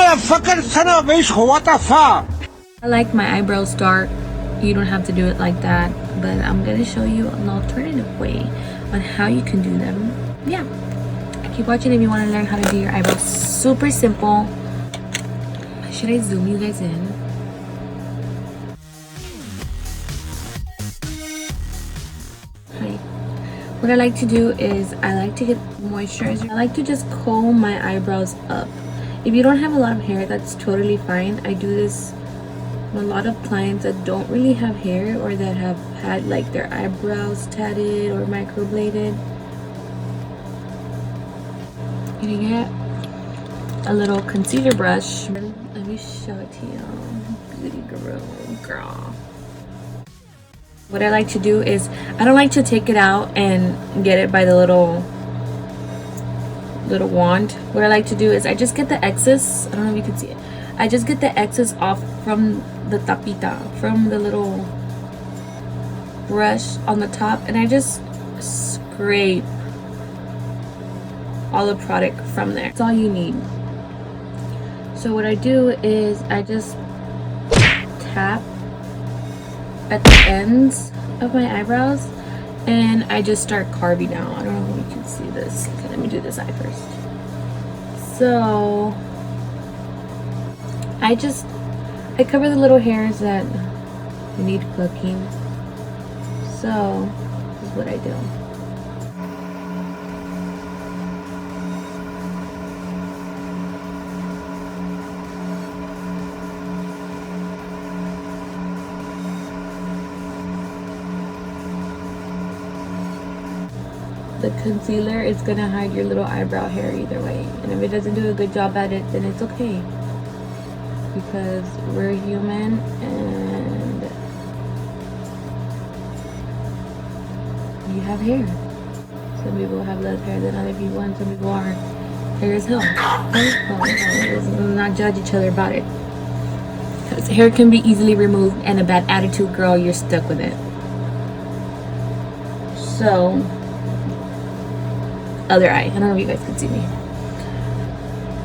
motherfucker son of a bitch, what the fuck? I like my eyebrows dark. You don't have to do it like that, but I'm gonna show you an alternative way on how you can do them. Yeah, keep watching if you want to learn how to do your eyebrows. Super simple. Should I zoom you guys in? Hi. What I like to do is I like to get moisturizer. I like to just comb my eyebrows up. If you don't have a lot of hair, that's totally fine. I do this with a lot of clients that don't really have hair or that have had like their eyebrows tatted or microbladed. Gonna get a little concealer brush. Let me show it to you. Beauty girl. What I like to do is I don't like to take it out and get it by the little wand. What I like to do is I just get the excess. I don't know if you can see it. I just get the excess off from the tapita, from the little brush on the top, and I just scrape all the product from there. That's all you need. So what I do is I just tap at the ends of my eyebrows and I just start carving out. I don't know if you can see this. Okay, let me do this eye first. So I cover the little hairs that need plucking. So this is what I do. The concealer is gonna hide your little eyebrow hair either way, and if it doesn't do a good job at it, then it's okay, because we're human and you have hair. Some people have less hair than other people, and some people are hair as hell. Let's not judge each other about it, because hair can be easily removed, and a bad attitude, girl, you're stuck with it. So other eye. I don't know if you guys can see me.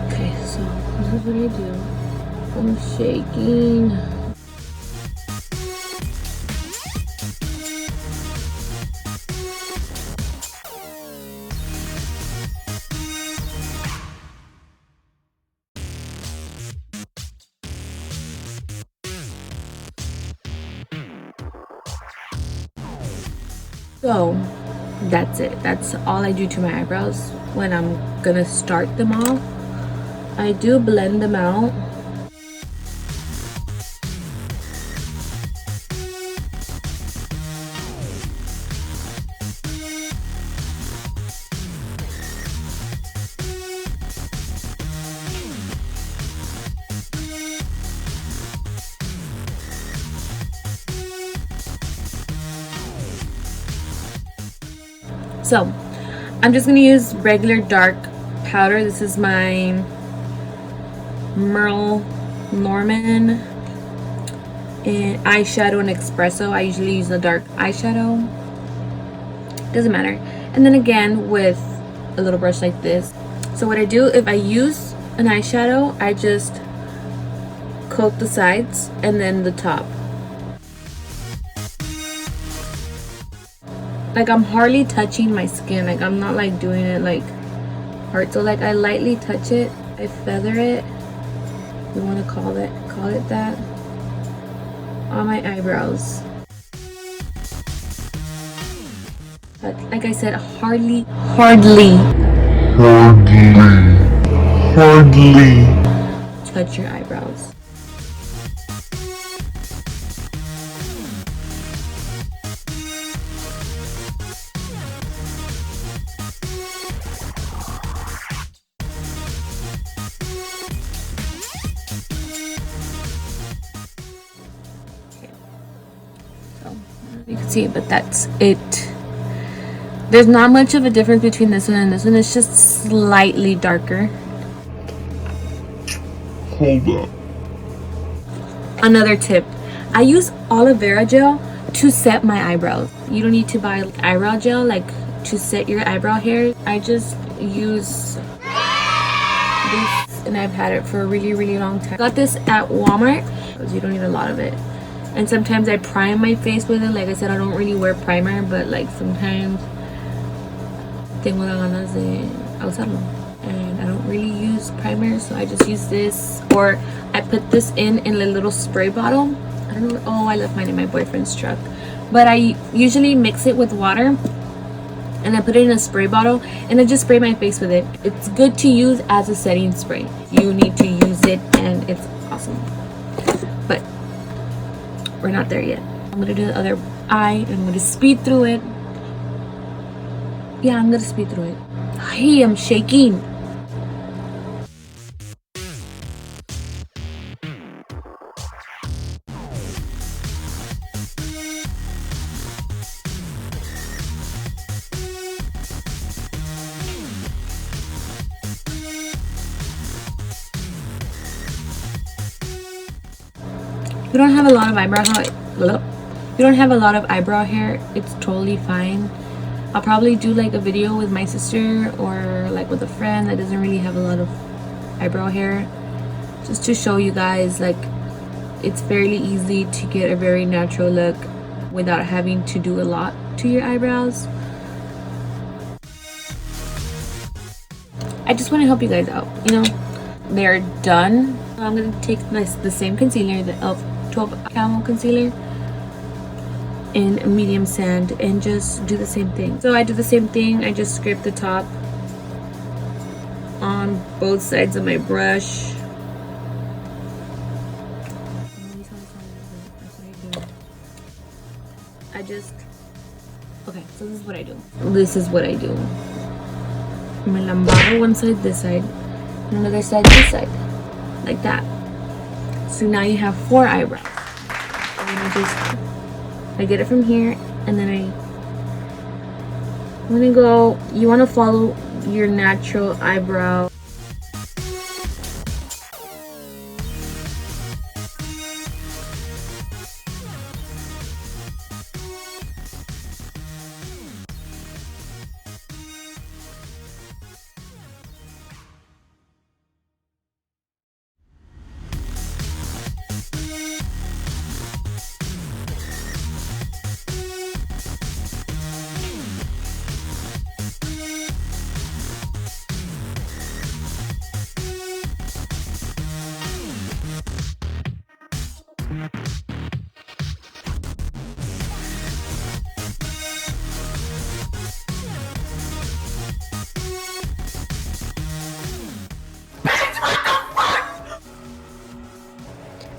Okay, so this is what I do. I'm shaking. So that's it. That's all I do to my eyebrows when I'm gonna start them off. I do blend them out. So I'm just gonna use regular dark powder. This is my Merle Norman and eyeshadow and espresso. I usually use the dark eyeshadow. Doesn't matter. And then again with a little brush like this. So what I do, if I use an eyeshadow, I just coat the sides and then the top. Like I'm hardly touching my skin. Like I'm not like doing it like hard. So like I lightly touch it. I feather it. You want to call it that, on my eyebrows. But like I said, hardly touch your eyebrows. You can see it, but that's it. There's not much of a difference between this one and this one. It's just slightly darker. Hold up. Another tip, I use aloe vera gel to set my eyebrows. You don't need to buy eyebrow gel like to set your eyebrow hair. I just use this and I've had it for a really long time. Got this at Walmart because you don't need a lot of it. And sometimes I prime my face with it. Like I said, I don't really wear primer, but like sometimes tengo las ganas de usarlo. And I don't really use primer, so I just use this, or I put this in a little spray bottle. I don't know. Oh, I left mine in my boyfriend's truck. But I usually mix it with water and I put it in a spray bottle and I just spray my face with it. It's good to use as a setting spray. You need to use it and it's awesome. But we're not there yet. I'm gonna do the other eye and I'm gonna speed through it. Yeah, I'm gonna speed through it. Hey, I'm shaking. You don't have a lot of eyebrow hair. You don't have a lot of eyebrow hair. It's totally fine. I'll probably do like a video with my sister or like with a friend that doesn't really have a lot of eyebrow hair, just to show you guys like it's fairly easy to get a very natural look without having to do a lot to your eyebrows. I just want to help you guys out, you know. They're done. I'm gonna take the same concealer, the e.l.f. 12 Camo Concealer in medium sand, and just do the same thing. So I do the same thing. I just scrape the top on both sides of my brush. Okay, so this is what I do. This is what I do. My lambada one side, this side, and another side, this side, like that. So now you have 4 eyebrows. And I get it from here, and then I'm gonna go. You want to follow your natural eyebrow.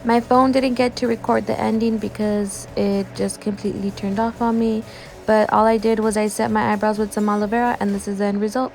My phone didn't get to record the ending because it just completely turned off on me. But all I did was I set my eyebrows with some aloe vera, and this is the end result.